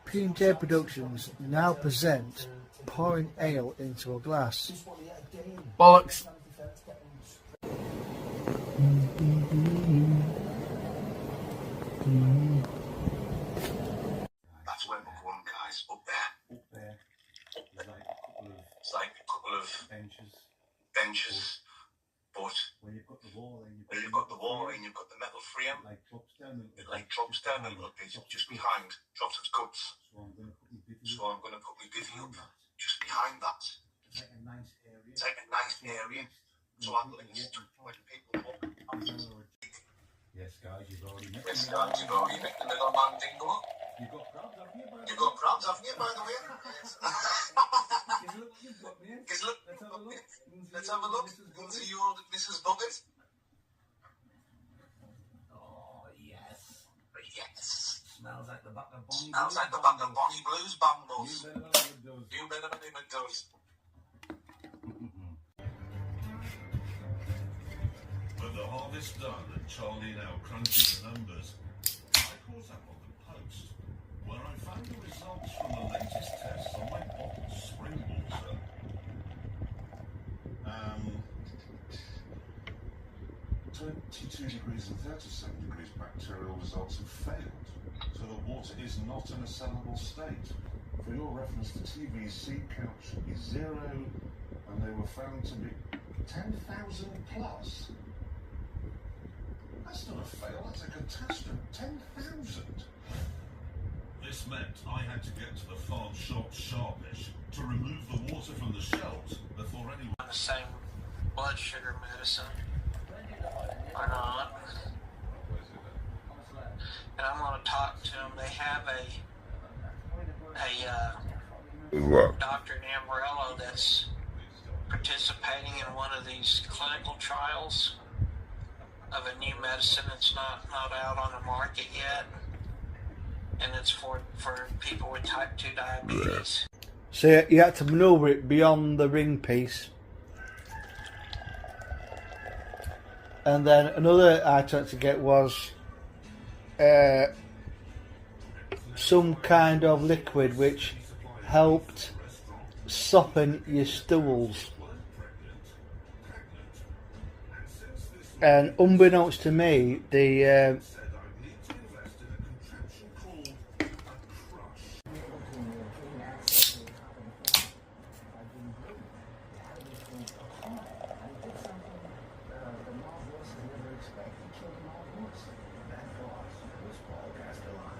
P&J Productions now present pouring ale into a glass. Bollocks. That's where we're going, guys. Up there. Up there, there's like a couple of It's like a couple of benches, but where you've got the wall and where you've got the wall and you've got the metal frame. like drops down a It like drops down a little bit, just behind, drops its guts. So I'm going to put my bivvy So I'm going to put my bivvy up just behind that. to take a nice area. Take a nice area, so at least when people walk. Yes, guys, you've already met Yes, guys, you've already met the little man dingo. You've got crabs, haven't you? You've got crabs, haven't you, by the way? You've got me. Because look, Let's have a look. let's have a look. Go to your old Mrs. Buggett. Oh, yes. Yes. Smells like the back of Bonnie Smells Blues like the back of Bumbles. Bonnie Blues Bumbles. You better know what it does. You better than him it does. With the harvest done and Charlie now crunching the numbers, I caught up on the post, where I found the results from the latest tests on my bottled spring water. 22 degrees and 37 degrees bacterial results have failed, so the water is not in a sellable state. For your reference, the TVC count should be 0, and they were found to be 10,000 plus. That's not a fail, that's a catastrophe. 10,000. This meant I had to get to the farm shop sharpish to remove the water from the shelves before anyone... The same blood sugar medicine or not. And I'm going to talk to them. They have a doctor in Amarillo that's participating in one of these clinical trials of a new medicine that's not out on the market yet, and it's for people with type 2 diabetes. So you had to manoeuvre it beyond the ring piece. And then another item to get was some kind of liquid which helped soften your stools. And unbeknownst to me, the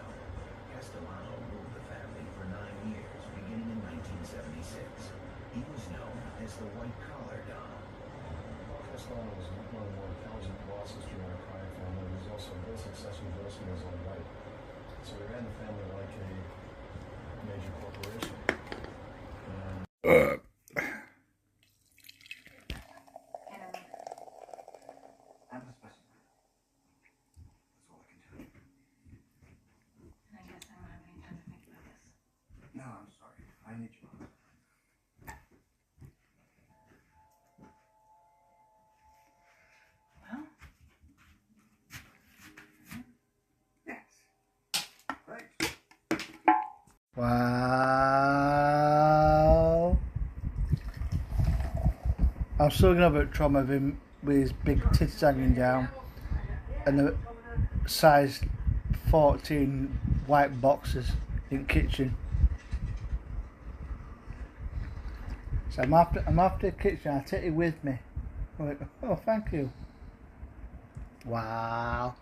Castellano ruled the family for 9 years, beginning in 1976. He was known as the White Collar Don. Castellano was one of more than 1,000 bosses during our crime family. He was also very successful dressing in his own right. So we ran the family like a major corporation. And I'm a specimen. That's all I can tell you. And I guess I don't have any time to think about this. No, I'm sorry. I need you. Well, Yes. Right. wow. I'm still gonna have a trauma of him with his big tits hanging down and the size 14 white boxes in the kitchen. So I'm after the kitchen. I'll take it with me. I'm like, oh, thank you. Wow.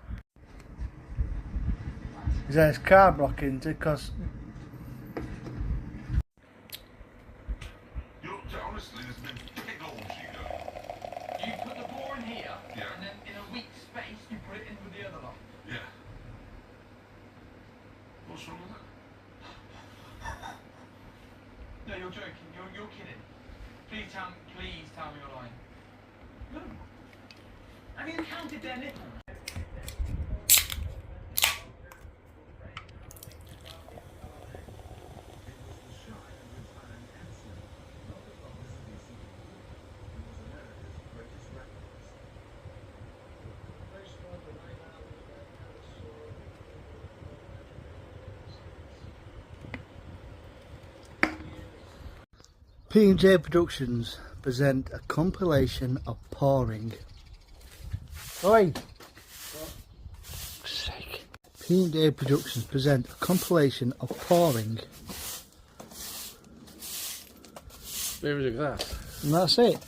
Is that his car blocking? Because Honestly, there's been pig holes, you know. You put the bore in here, Yeah. and then in a week's space, you put it in with the other lot. Yeah. What's wrong with that? No, you're joking. You're kidding. Please tell me you're lying. No. Have you counted their nipples? P&J Productions present a compilation of pouring. Oi! Sake. P&J Productions present a compilation of pouring. Where is it glass? And that's it.